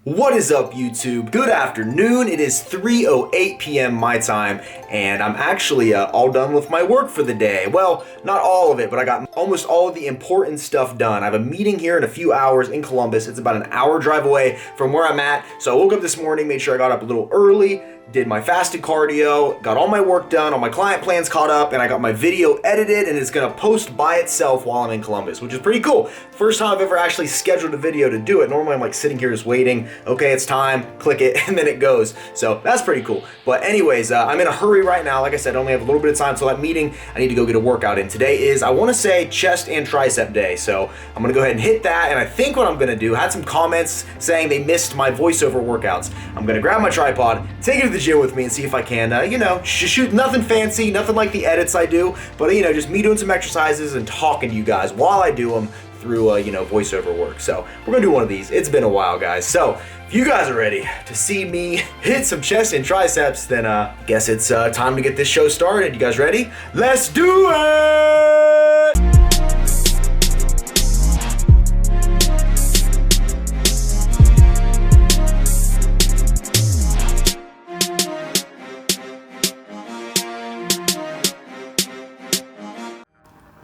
What is up, YouTube? Good afternoon. It is 3:08 p.m. my time, and I'm actually all done with my work for the day. Well, not all of it, but I got almost all of the important stuff done. I have a meeting here in a few hours in Columbus. It's about an hour drive away from where I'm at. So I woke up this morning, made sure I got up a little early, did my fasted cardio, got all my work done, all my client plans caught up, and I got my video edited, and it's gonna post by itself while I'm in Columbus, which is pretty cool. First time I've ever actually scheduled a video to do it. Normally I'm like sitting here just waiting. Okay, it's time, click it, and then it goes. So that's pretty cool. But anyways, I'm in a hurry right now. Like I said, I only have a little bit of time till that meeting. I need to go get a workout in. Today is, I wanna say, chest and tricep day. So I'm gonna go ahead and hit that, and I think what I'm gonna do, I had some comments saying they missed my voiceover workouts. I'm gonna grab my tripod, take it to the gym with me, and see if I can, shoot nothing fancy, nothing like the edits I do, but just me doing some exercises and talking to you guys while I do them through, voiceover work. So we're gonna do one of these. It's been a while, guys. So if you guys are ready to see me hit some chest and triceps, then I guess it's time to get this show started. You guys ready? Let's do it!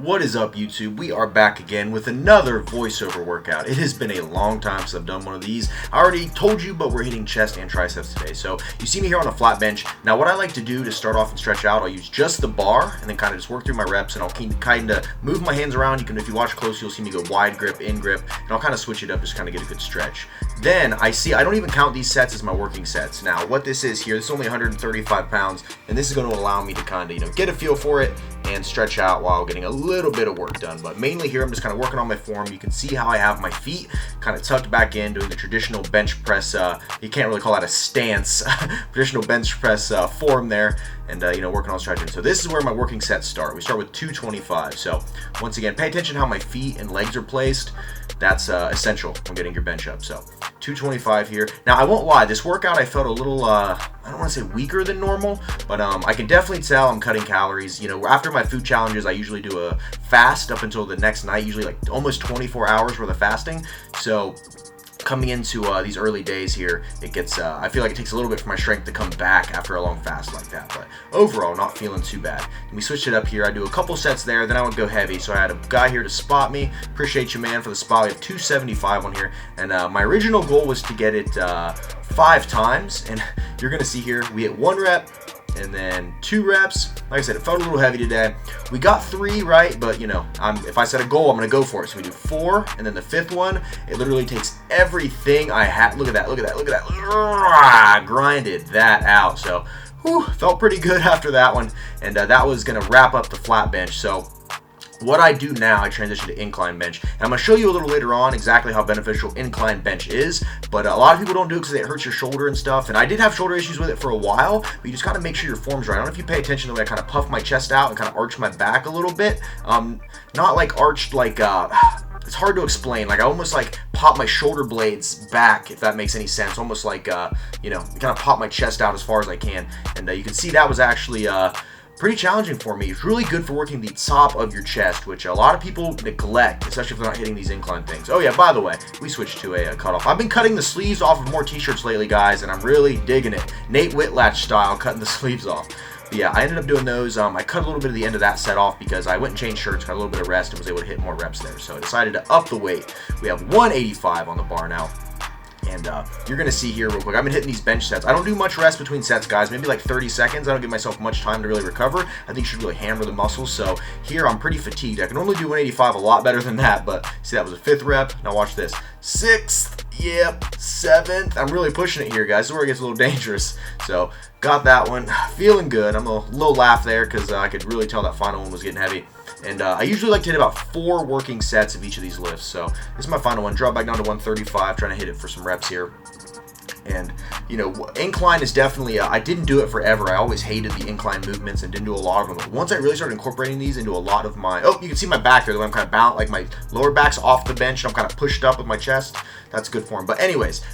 What is up, YouTube? We are back again with another voiceover workout. It has been a long time since I've done one of these. I already told you, but we're hitting chest and triceps today. So you see me here on a flat bench. Now what I like to do to start off and stretch out, I'll use just the bar and then kind of just work through my reps, and I'll kind of move my hands around. If you watch close, you'll see me go wide grip, in grip, and I'll kind of switch it up, just kind of get a good stretch. Then I don't even count these sets as my working sets. Now what this is here, this is only 135 pounds, and this is going to allow me to kind of, get a feel for it and stretch out while getting a little bit of work done. But mainly here, I'm just kind of working on my form. You can see how I have my feet kind of tucked back in, doing the traditional bench press. You can't really call that a stance, traditional bench press form there, and working on stretching. So this is where my working sets start. We start with 225. So once again, pay attention how my feet and legs are placed. That's essential when getting your bench up. So 225 here. Now I won't lie, this workout I felt a little, I don't want to say weaker than normal, but I can definitely tell I'm cutting calories. After my food challenges, I usually do a fast up until the next night, usually like almost 24 hours worth of fasting. So coming into these early days here, it gets, I feel like it takes a little bit for my strength to come back after a long fast like that, but overall, not feeling too bad. And we switched it up here. I do a couple sets there, then I would go heavy. So I had a guy here to spot me. Appreciate you, man, for the spot. We have 275 on here, and my original goal was to get it 5 times, and you're gonna see here, we hit 1 rep, and then 2 reps. Like I said, it felt a little heavy today. We got 3 right, but if I set a goal, I'm gonna go for it. So we do 4, and then the 5th one, it literally takes everything I had. Look at that, look at that, look at that. Grinded that out. So, felt pretty good after that one. And that was gonna wrap up the flat bench. So what I do now, I transition to incline bench. And I'm going to show you a little later on exactly how beneficial incline bench is, but a lot of people don't do it because it hurts your shoulder and stuff. And I did have shoulder issues with it for a while, but you just got to make sure your form's right. I don't know if you pay attention to the way I kind of puff my chest out and kind of arch my back a little bit. Not like arched like, it's hard to explain. Like I almost like pop my shoulder blades back, if that makes any sense. Almost like, kind of pop my chest out as far as I can. And you can see that was actually, pretty challenging for me. It's really good for working the top of your chest, which a lot of people neglect, especially if they're not hitting these incline things. Oh yeah, by the way, we switched to a cutoff. I've been cutting the sleeves off of more t-shirts lately, guys, and I'm really digging it. Nate Whitlatch style, cutting the sleeves off. But yeah, I ended up doing those. I cut a little bit of the end of that set off because I went and changed shirts, got a little bit of rest, and was able to hit more reps there. So I decided to up the weight. We have 185 on the bar now. And you're going to see here real quick, I've been hitting these bench sets. I don't do much rest between sets, guys, maybe like 30 seconds. I don't give myself much time to really recover. I think you should really hammer the muscles. So here I'm pretty fatigued. I can only do 185 a lot better than that, but see, that was a 5th rep. Now watch this. 6th, yep, 7th. I'm really pushing it here, guys. This is where it gets a little dangerous. So got that one. Feeling good. I'm a little laugh there because I could really tell that final one was getting heavy. And I usually like to hit about 4 working sets of each of these lifts. So this is my final one. Drop back down to 135, trying to hit it for some reps here. And, incline is definitely, I didn't do it forever. I always hated the incline movements and didn't do a lot of them. But once I really started incorporating these into a lot of my, you can see my back there, the way I'm kind of balanced, like my lower back's off the bench and I'm kind of pushed up with my chest. That's good form. But anyways,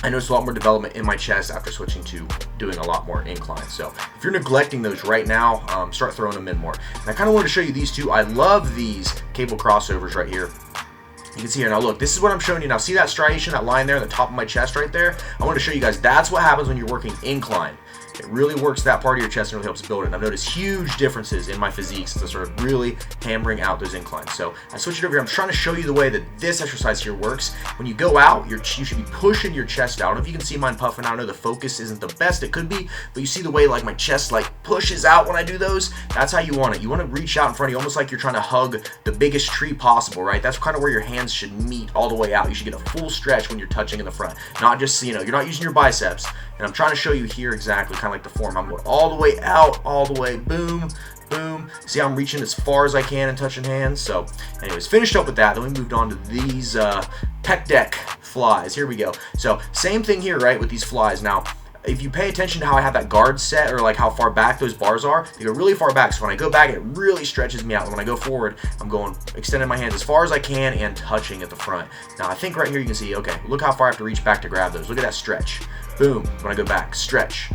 I noticed a lot more development in my chest after switching to doing a lot more incline. So if you're neglecting those right now, start throwing them in more. And I kind of wanted to show you these two. I love these cable crossovers right here. You can see here now, look, this is what I'm showing you now. See that striation, that line there at the top of my chest right there? I want to show you guys that's what happens when you're working incline. It really works that part of your chest and really helps build it. And I've noticed huge differences in my physique since I started really hammering out those inclines. So I switched it over here. I'm trying to show you the way that this exercise here works. When you go out, you should be pushing your chest out. I don't know if you can see mine puffing out. I know the focus isn't the best it could be, but you see the way like my chest like pushes out when I do those? That's how you want it. You want to reach out in front of you almost like you're trying to hug the biggest tree possible, right? That's kind of where your hands should meet all the way out. You should get a full stretch when you're touching in the front. Not just, you know, you're not using your biceps. And I'm trying to show you here exactly kind of like the form. I'm going all the way out, all the way, boom, boom. See how I'm reaching as far as I can and touching hands? So anyways, finished up with that. Then we moved on to these pec deck flies. Here we go. So same thing here, right, with these flies. Now, if you pay attention to how I have that guard set or like how far back those bars are, they go really far back. So when I go back, it really stretches me out. And when I go forward, I'm going, extending my hands as far as I can and touching at the front. Now I think right here you can see, okay, look how far I have to reach back to grab those. Look at that stretch. Boom, when I go back, stretch.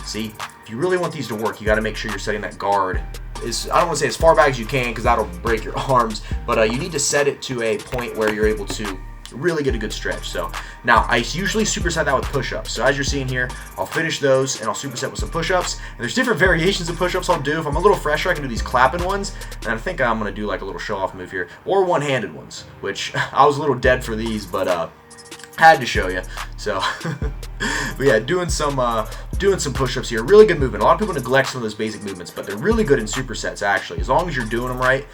See, if you really want these to work, you got to make sure you're setting that guard. I don't want to say as far back as you can because that'll break your arms, but you need to set it to a point where you're able to really get a good stretch. So now I usually superset that with push-ups. So as you're seeing here, I'll finish those and I'll superset with some push-ups. And there's different variations of push-ups I'll do. If I'm a little fresher, I can do these clapping ones. And I think I'm going to do like a little show-off move here. Or one-handed ones, which I was a little dead for these, but had to show you. So but yeah, doing some push-ups here. Really good movement. A lot of people neglect some of those basic movements, but they're really good in supersets actually, as long as you're doing them right.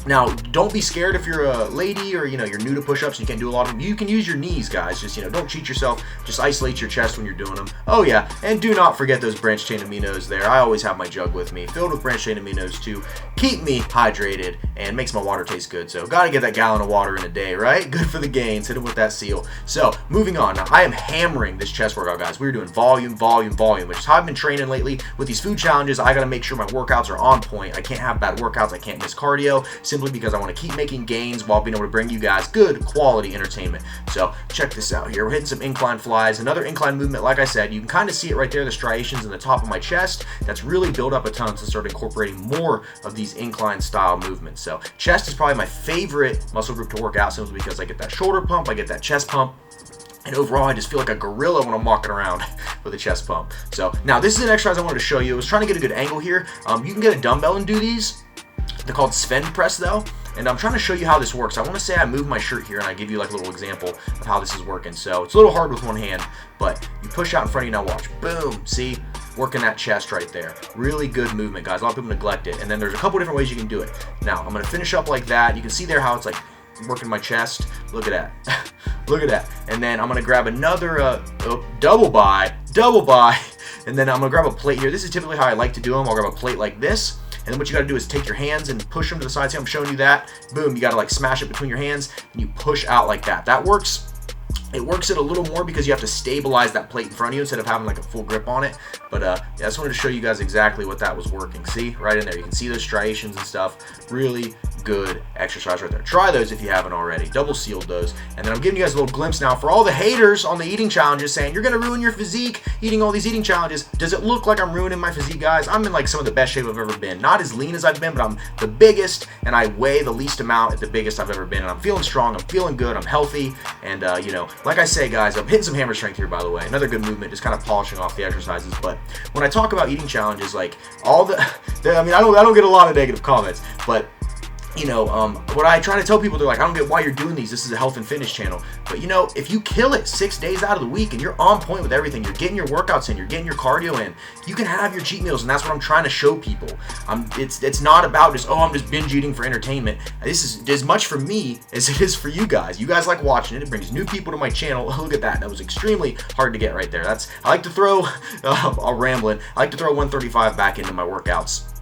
Now, don't be scared if you're a lady or, you know, you're new to push-ups and you can't do a lot of them. You can use your knees, guys. Just, you know, don't cheat yourself. Just isolate your chest when you're doing them. Oh, yeah, and do not forget those branched chain aminos there. I always have my jug with me, filled with branched chain aminos to keep me hydrated and makes my water taste good. So, got to get that gallon of water in a day, right? Good for the gains. Hit it with that seal. So, moving on. Now, I am hammering this chest workout, guys. We're doing volume, volume, volume, which is how I've been training lately. With these food challenges, I got to make sure my workouts are on point. I can't have bad workouts. I can't miss cardio, simply because I want to keep making gains while being able to bring you guys good quality entertainment. So check this out here. We're hitting some incline flies. Another incline movement, like I said, you can kind of see it right there, the striations in the top of my chest. That's really built up a ton to start incorporating more of these incline style movements. So chest is probably my favorite muscle group to work out simply because I get that shoulder pump, I get that chest pump. And overall, I just feel like a gorilla when I'm walking around with a chest pump. So now this is an exercise I wanted to show you. I was trying to get a good angle here. You can get a dumbbell and do these. They're called Sven press though. And I'm trying to show you how this works. I want to say I move my shirt here and I give you like a little example of how this is working. So it's a little hard with one hand, but you push out in front of you. Now watch. Boom. See? Working that chest right there. Really good movement, guys. A lot of people neglect it. And then there's a couple different ways you can do it. Now, I'm going to finish up like that. You can see there how it's like working my chest. Look at that. Look at that. And then I'm going to grab another double by. And then I'm going to grab a plate here. This is typically how I like to do them. I'll grab a plate like this. And then what you got to do is take your hands and push them to the side. See, I'm showing you that. Boom, you got to like smash it between your hands and you push out like that. That works. It works it a little more because you have to stabilize that plate in front of you instead of having like a full grip on it. But yeah, I just wanted to show you guys exactly what that was working. See, right in there. You can see those striations and stuff. Really good exercise right there. Try those if you haven't already. Double sealed those. And then I'm giving you guys a little glimpse now for all the haters on the eating challenges saying you're going to ruin your physique eating all these eating challenges. Does it look like I'm ruining my physique, guys? I'm in like some of the best shape I've ever been. Not as lean as I've been, but I'm the biggest and I weigh the least amount at the biggest I've ever been. And I'm feeling strong. I'm feeling good. I'm healthy. And, you know, like I say, guys, I'm hitting some hammer strength here, by the way. Another good movement, just kind of polishing off the exercises. But when I talk about eating challenges, like all the I mean, I don't get a lot of negative comments, but you know, what I try to tell people, they're like, I don't get why you're doing these. This is a health and fitness channel. But, you know, if you kill it 6 days out of the week and you're on point with everything, you're getting your workouts in, you're getting your cardio in, you can have your cheat meals. And that's what I'm trying to show people. It's not about just, oh, I'm just binge eating for entertainment. This is as much for me as it is for you guys. You guys like watching it. It brings new people to my channel. Look at that. That was extremely hard to get right there. I like to throw, I'm rambling. I like to throw 135 back into my workouts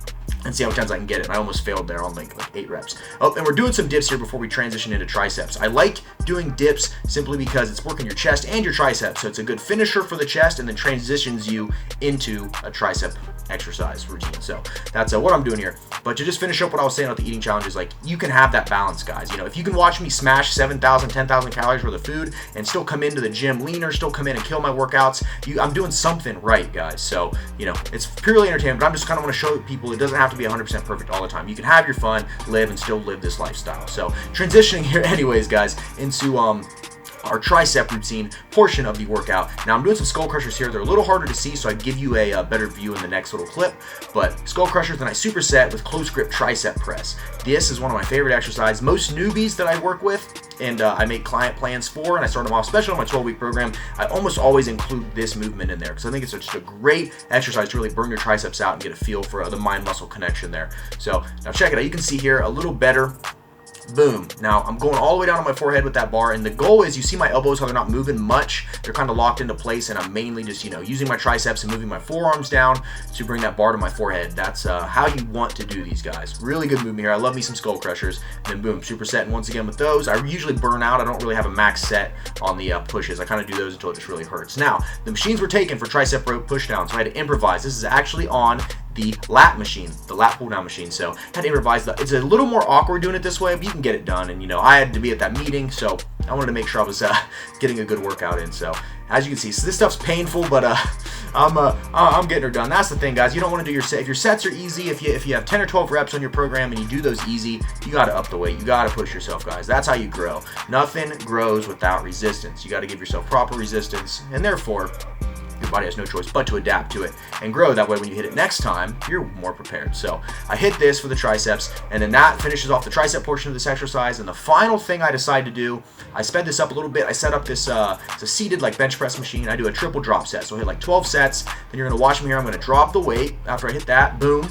and see how many times I can get it. And I almost failed there on like 8 reps. Oh, and we're doing some dips here before we transition into triceps. I like doing dips simply because it's working your chest and your triceps. So it's a good finisher for the chest and then transitions you into a tricep exercise routine. So that's what I'm doing here. But to just finish up what I was saying about the eating challenges, like you can have that balance, guys. You know, if you can watch me smash 7,000, 10,000 calories worth of food and still come into the gym leaner, still come in and kill my workouts, I'm doing something right, guys. So, you know, it's purely entertainment, but I'm just kind of want to show people it doesn't have to to be 100% perfect all the time. You can have your fun, live, and still live this lifestyle. So transitioning here anyways, guys, into our tricep routine portion of the workout. Now I'm doing some skull crushers here. They're a little harder to see, so I'd give you a better view in the next little clip. But skull crushers, then I superset with close grip tricep press. This is one of my favorite exercises. Most newbies that I work with and I make client plans for, and I start them off, especially on my 12-week program, I almost always include this movement in there because I think it's just a great exercise to really burn your triceps out and get a feel for the mind-muscle connection there. So now check it out. You can see here a little better. Boom. Now I'm going all the way down on my forehead with that bar, and the goal is, you see my elbows, how they're not moving much. They're kind of locked into place, and I'm mainly just, using my triceps and moving my forearms down to bring that bar to my forehead. That's how you want to do these, guys. Really good movement here. I love me some skull crushers. And then boom, supersetting once again with those. I usually burn out. I don't really have a max set on the pushes. I kind of do those until it just really hurts. Now, the machines were taken for tricep rope push down, so I had to improvise. This is actually on the lat machine, the lat pull down machine. So I had to improvise. It's a little more awkward doing it this way, but you can get it done. And I had to be at that meeting, so I wanted to make sure I was getting a good workout in. So as you can see, so this stuff's painful, but I'm getting her done. That's the thing, guys. You don't want to do your set. If your sets are easy, if you have 10 or 12 reps on your program and you do those easy, you got to up the weight. You got to push yourself, guys. That's how you grow. Nothing grows without resistance. You got to give yourself proper resistance, and therefore your body has no choice but to adapt to it and grow. That way when you hit it next time, you're more prepared. So I hit this for the triceps, and then that finishes off the tricep portion of this exercise. And the final thing I decide to do, I sped this up a little bit. I set up this it's a seated like bench press machine. I do a triple drop set, so I hit like 12 sets. Then you're gonna watch me here. I'm gonna drop the weight after I hit that. Boom,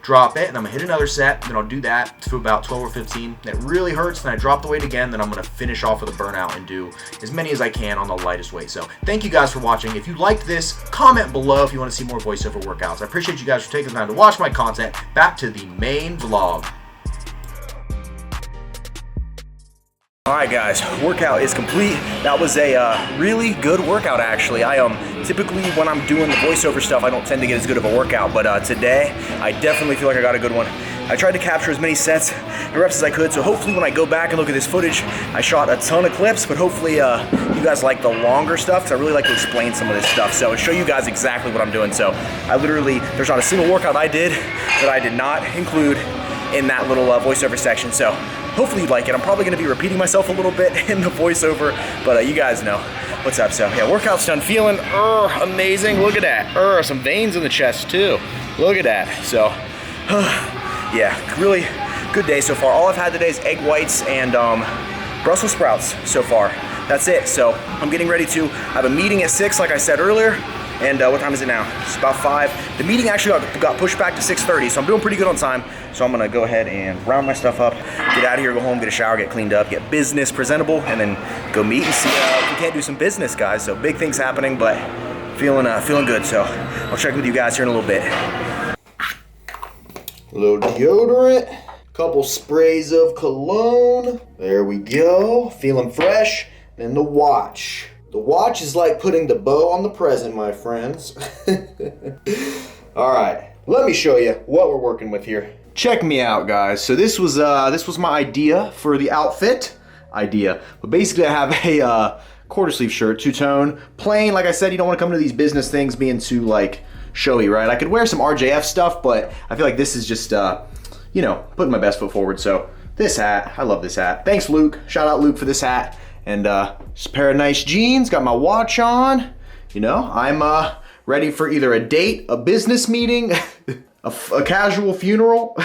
drop it, and I'm gonna hit another set. Then I'll do that to about 12 or 15. That really hurts. Then I drop the weight again. Then I'm gonna finish off with a burnout and do as many as I can on the lightest weight. So thank you guys for watching. If you liked this, comment below if you want to see more voiceover workouts. I appreciate you guys for taking the time to watch my content. Back to the main vlog. Alright guys, workout is complete. That was a really good workout actually. I typically when I'm doing the voiceover stuff, I don't tend to get as good of a workout, but today I definitely feel like I got a good one. I tried to capture as many sets and reps as I could, so hopefully when I go back and look at this footage, I shot a ton of clips, but hopefully you guys like the longer stuff, because I really like to explain some of this stuff, so and show you guys exactly what I'm doing. So I literally, there's not a single workout I did that I did not include in that little voiceover section, so hopefully you like it. I'm probably going to be repeating myself a little bit in the voiceover, but you guys know what's up. So yeah, workout's done. Feeling amazing. Look at that. Some veins in the chest too. Look at that. So yeah, really good day so far. All I've had today is egg whites and Brussels sprouts so far. That's it. So I'm getting ready to have a meeting at 6, like I said earlier. And what time is it now? It's about 5. The meeting actually got pushed back to 6:30, so I'm doing pretty good on time. So I'm gonna go ahead and round my stuff up, get out of here, go home, get a shower, get cleaned up, get business presentable, and then go meet and see if we can't do some business, guys. So big things happening, but feeling good. So I'll check with you guys here in a little bit. A little deodorant, couple sprays of cologne. There we go. Feeling fresh. And the watch. The watch is like putting the bow on the present, my friends. All right, let me show you what we're working with here. Check me out, guys. So this was my idea for the outfit. But basically I have a quarter sleeve shirt, two-tone, plain. Like I said, you don't want to come to these business things being too like showy, right? I could wear some RJF stuff, but I feel like this is just putting my best foot forward. So this hat, I love this hat. Thanks, Luke. Shout out Luke for this hat. And just a pair of nice jeans, got my watch on. I'm ready for either a date, a business meeting, a casual funeral.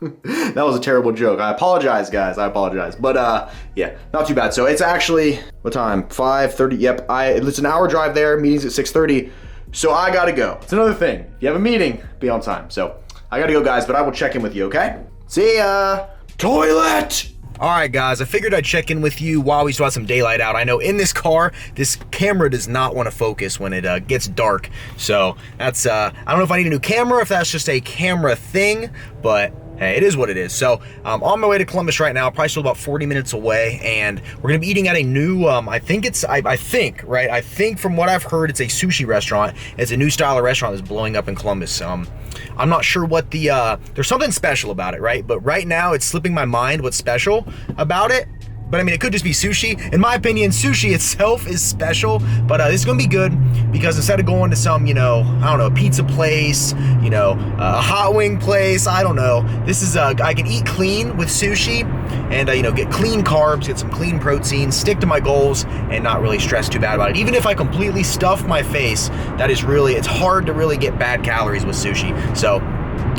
That was a terrible joke. I apologize, guys. I apologize. But yeah, not too bad. So it's actually, what time? 5:30. Yep, it's an hour drive there. Meeting's at 6:30. So I gotta go. It's another thing. If you have a meeting, be on time. So I gotta go, guys, but I will check in with you, okay? See ya. Toilet! Alright guys, I figured I'd check in with you while we still have some daylight out. I know in this car, this camera does not want to focus when it gets dark. So that's, I don't know if I need a new camera, if that's just a camera thing, but hey, it is what it is. So I'm on my way to Columbus right now, probably still about 40 minutes away, and we're gonna be eating at a new, I think from what I've heard, it's a sushi restaurant. It's a new style of restaurant that's blowing up in Columbus. I'm not sure what there's something special about it, right? But right now it's slipping my mind what's special about it. But I mean, it could just be sushi. In my opinion, sushi itself is special, but this is gonna be good because instead of going to some, you know, I don't know, pizza place, you know, a hot wing place, I don't know. This is, I can eat clean with sushi and, you know, get clean carbs, get some clean protein, stick to my goals, and not really stress too bad about it. Even if I completely stuff my face, that is really, it's hard to really get bad calories with sushi. So,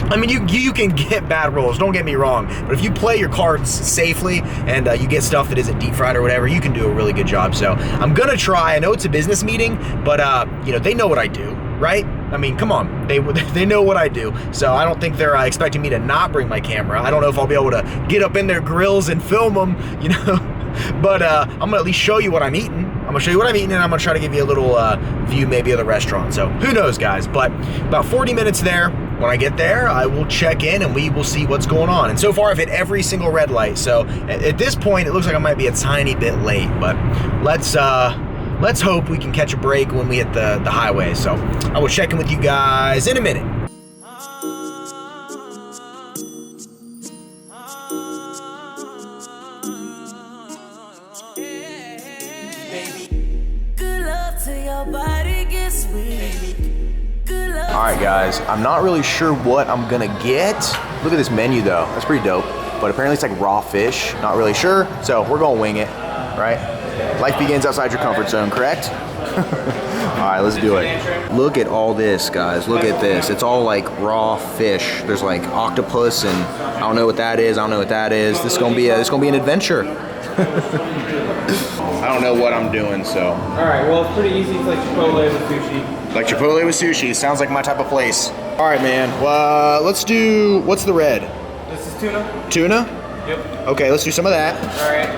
I mean, you can get bad rolls, don't get me wrong, but if you play your cards safely and you get stuff that isn't deep fried or whatever, you can do a really good job. So I'm gonna try. I know it's a business meeting, but you know, they know what I do, right? I mean, come on, they know what I do, so I don't think they're expecting me to not bring my camera. I don't know if I'll be able to get up in their grills and film them, you know. But I'm gonna at least show you what I'm eating. I'm gonna show you what I'm eating, and I'm gonna try to give you a little view maybe of the restaurant. So who knows, guys? But about 40 minutes there. When I get there, I will check in and we will see what's going on. And so far, I've hit every single red light. So at this point, it looks like I might be a tiny bit late. But let's hope we can catch a break when we hit the highway. So I will check in with you guys in a minute. Alright guys, I'm not really sure what I'm gonna get. Look at this menu though, that's pretty dope. But apparently it's like raw fish, not really sure. So we're gonna wing it, right? Life begins outside your comfort zone, correct? Alright, let's do it. Look at all this, guys, look at this. It's all like raw fish. There's like octopus and I don't know what that is, I don't know what that is. This is gonna be an adventure. I don't know what I'm doing, so. Alright, well, it's pretty easy. It's like Chipotle with sushi. Like Chipotle with sushi. Sounds like my type of place. Alright, man. Well, let's do, what's the red? This is tuna. Tuna? Yep. Okay, let's do some of that. Alright.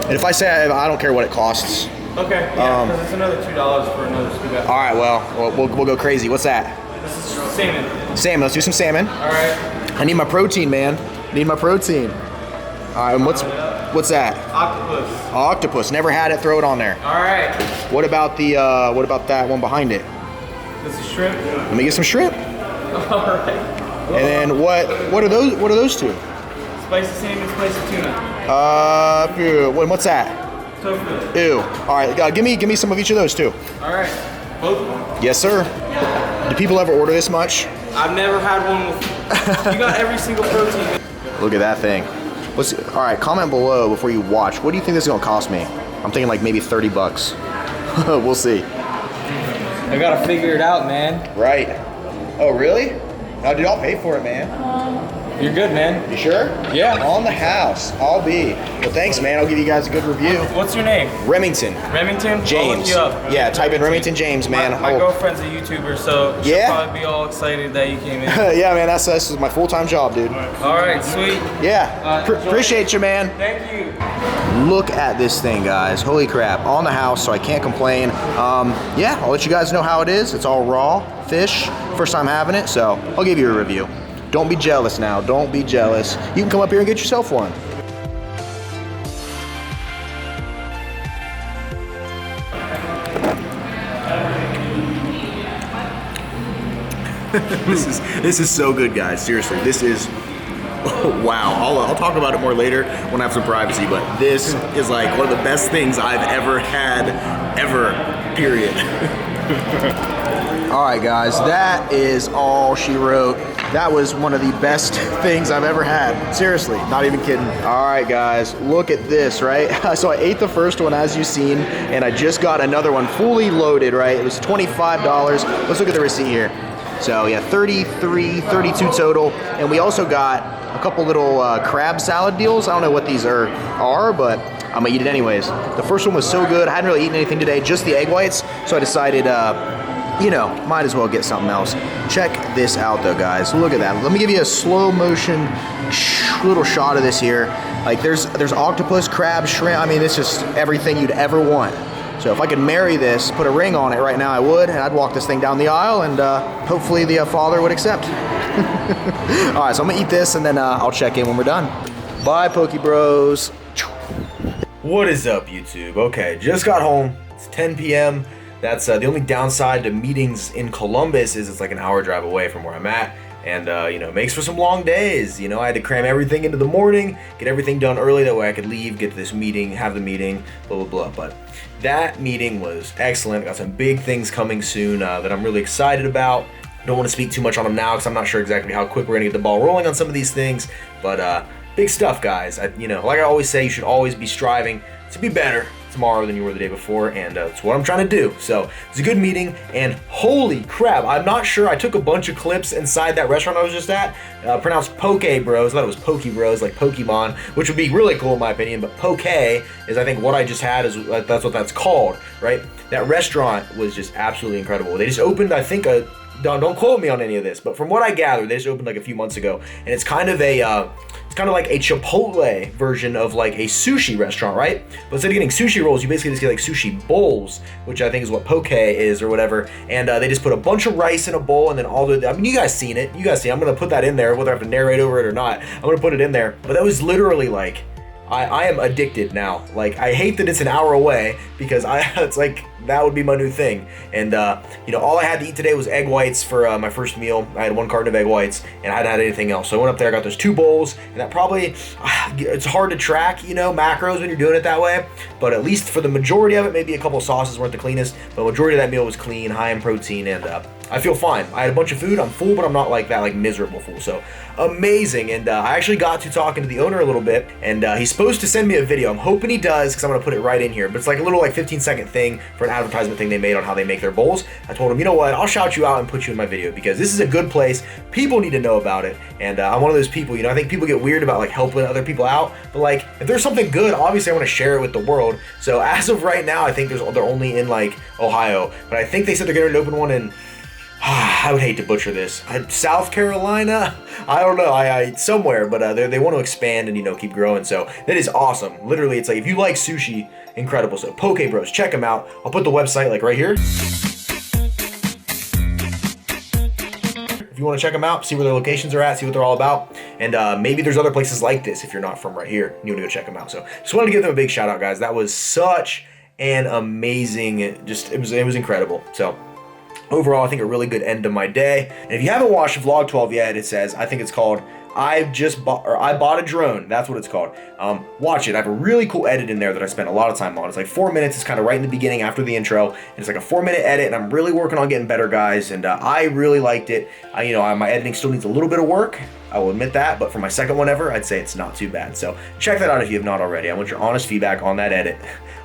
And if I say I don't care what it costs. Okay, yeah, because it's another $2 for another scuba. Alright, well, we'll go crazy. What's that? This is salmon. Salmon. Let's do some salmon. Alright. I need my protein, man. Need my protein. Alright, and what's that? Octopus. Octopus. Never had it. Throw it on there. Alright. What about that one behind it? This is shrimp. Let me get some shrimp. Alright. And then what are those two? Spicy salmon, spicy tuna. What's that? Tofu. Ew. Alright, give me some of each of those too. Alright. Both of them. Yes, sir. Do people ever order this much? I've never had one with, you got every single protein. Look at that thing. Alright, comment below before you watch. What do you think this is gonna cost me? I'm thinking like maybe 30 bucks. We'll see. I gotta figure it out, man. Right. Oh, really? Oh, dude, I'll pay for it, man. You're good, man. You sure? Yeah. On the house. I'll be. Well, thanks, man. I'll give you guys a good review. What's your name? Remington. Remington? James. I'll look you up. Yeah, type in Remington James, man. My girlfriend's a YouTuber, so she'll probably be all excited that you came in. Yeah, man, this is my full-time job, dude. All right, sweet. Yeah, appreciate you, man. Thank you. Look at this thing, guys. Holy crap. On the house, so I can't complain. Yeah, I'll let you guys know how it is. It's all raw fish. First time having it, so I'll give you a review. Don't be jealous now. Don't be jealous. You can come up here and get yourself one. This is so good, guys. Seriously, this is, oh, wow. I'll talk about it more later when I have some privacy, but this is like one of the best things I've ever had, ever, period. All right, guys, that is all she wrote. That was one of the best things I've ever had. Seriously, not even kidding. All right, guys, look at this, right? So I ate the first one, as you've seen, and I just got another one fully loaded, right? It was $25. Let's look at the receipt here. So yeah, 32 total. And we also got a couple little crab salad deals. I don't know what these are, but I'm gonna eat it anyways. The first one was so good. I hadn't really eaten anything today, just the egg whites. So I decided, you know, might as well get something else. Check this out though, guys. Look at that. Let me give you a slow motion little shot of this here. Like there's octopus, crab, shrimp. I mean, it's just everything you'd ever want. So if I could marry this, put a ring on it right now, I would, and I'd walk this thing down the aisle, and hopefully the father would accept. All right, so I'm gonna eat this, and then I'll check in when we're done. Bye, Poke Bros. What is up, YouTube? Okay, just got home. It's 10 p.m. That's the only downside to meetings in Columbus is it's like an hour drive away from where I'm at. and you know, makes for some long days. You know, I had to cram everything into the morning, get everything done early, that way I could leave, get to this meeting, have the meeting, blah, blah, blah. But that meeting was excellent. Got some big things coming soon that I'm really excited about. Don't want to speak too much on them now because I'm not sure exactly how quick we're going to get the ball rolling on some of these things, but big stuff, guys. You know, like I always say, you should always be striving to be better tomorrow than you were the day before, and that's what I'm trying to do. So it's a good meeting, and holy crap, I'm not sure. I took a bunch of clips inside that restaurant I was just at, pronounced Poke Bros. I thought it was Poke Bros, like Pokemon, which would be really cool in my opinion, but Poke is, I think, what I just had, is that's what that's called, right? That restaurant was just absolutely incredible. They just opened, I think, don't quote me on any of this, but from what I gather, they just opened like a few months ago, and it's kind of like a Chipotle version of like a sushi restaurant, right? But instead of getting sushi rolls, you basically just get like sushi bowls, which I think is what poke is or whatever. And they just put a bunch of rice in a bowl, and then I mean, you guys seen it. I'm gonna put that in there, whether I have to narrate over it or not. I'm gonna put it in there. But that was literally like, I am addicted now. Like, I hate that it's an hour away because it's like, that would be my new thing. And you know, all I had to eat today was egg whites for my first meal. I had 1 carton of egg whites, and I hadn't had anything else. So I went up there, I got those 2 bowls, and that probably, it's hard to track, you know, macros when you're doing it that way. But at least for the majority of it, maybe a couple sauces weren't the cleanest, but the majority of that meal was clean, high in protein, and I feel fine. I had a bunch of food, I'm full, but I'm not like that, like miserable full. So amazing. And I actually got to talking to the owner a little bit, and he's supposed to send me a video. I'm hoping he does, because I'm gonna put it right in here. But it's like a little like 15-second thing for an advertisement thing they made on how they make their bowls. I told him, you know what, I'll shout you out and put you in my video, because this is a good place. People need to know about it. And I'm one of those people, you know, I think people get weird about like helping other people out, but like, if there's something good, obviously I want to share it with the world. So as of right now, I think they're only in like Ohio, but I think they said they're going to open one in, I would hate to butcher this, South Carolina? I don't know, I somewhere, but they want to expand and, you know, keep growing. So that is awesome. Literally, it's like, if you like sushi, incredible. So Poke Bros, check them out. I'll put the website like right here. If you want to check them out, see where their locations are at, see what they're all about, and maybe there's other places like this if you're not from right here. You want to go check them out. So just wanted to give them a big shout out, guys. That was such an amazing, it was incredible. So overall, I think a really good end to my day. And if you haven't watched Vlog 12 yet, it says, I think it's called I bought a drone. That's what it's called. Watch it. I have a really cool edit in there that I spent a lot of time on. It's like 4 minutes. It's kind of right in the beginning after the intro. And it's like a 4-minute edit, and I'm really working on getting better, guys. And I really liked it. You know, my editing still needs a little bit of work, I will admit that, but for my second one ever, I'd say it's not too bad. So check that out if you have not already. I want your honest feedback on that edit.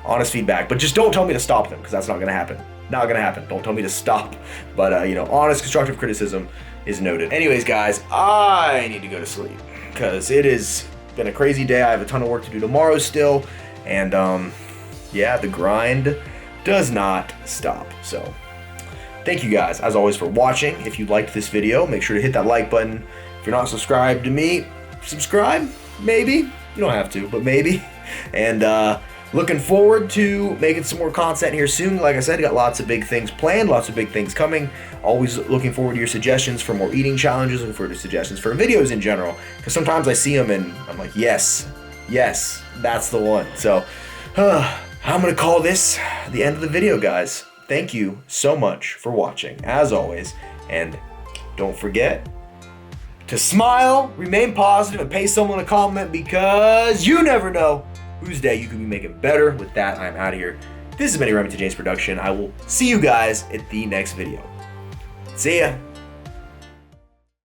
Honest feedback. But just don't tell me to stop them, because that's not going to happen. Not going to happen. Don't tell me to stop. But, you know, honest, constructive criticism is noted. Anyways, guys, I need to go to sleep, because it has been a crazy day. I have a ton of work to do tomorrow still. And, yeah, the grind does not stop. So thank you guys, as always, for watching. If you liked this video, make sure to hit that like button. If you're not subscribed to me, subscribe, maybe. You don't have to, but maybe. And looking forward to making some more content here soon. Like I said, got lots of big things planned, lots of big things coming. Always looking forward to your suggestions for more eating challenges, looking forward to suggestions for videos in general. Because sometimes I see them and I'm like, yes, that's the one. So I'm going to call this the end of the video, guys. Thank you so much for watching, as always. And don't forget to smile, remain positive, and pay someone a compliment, because you never know whose day you could be making better. With that, I'm out of here. This has been a Remington James production. I will see you guys at the next video. See ya.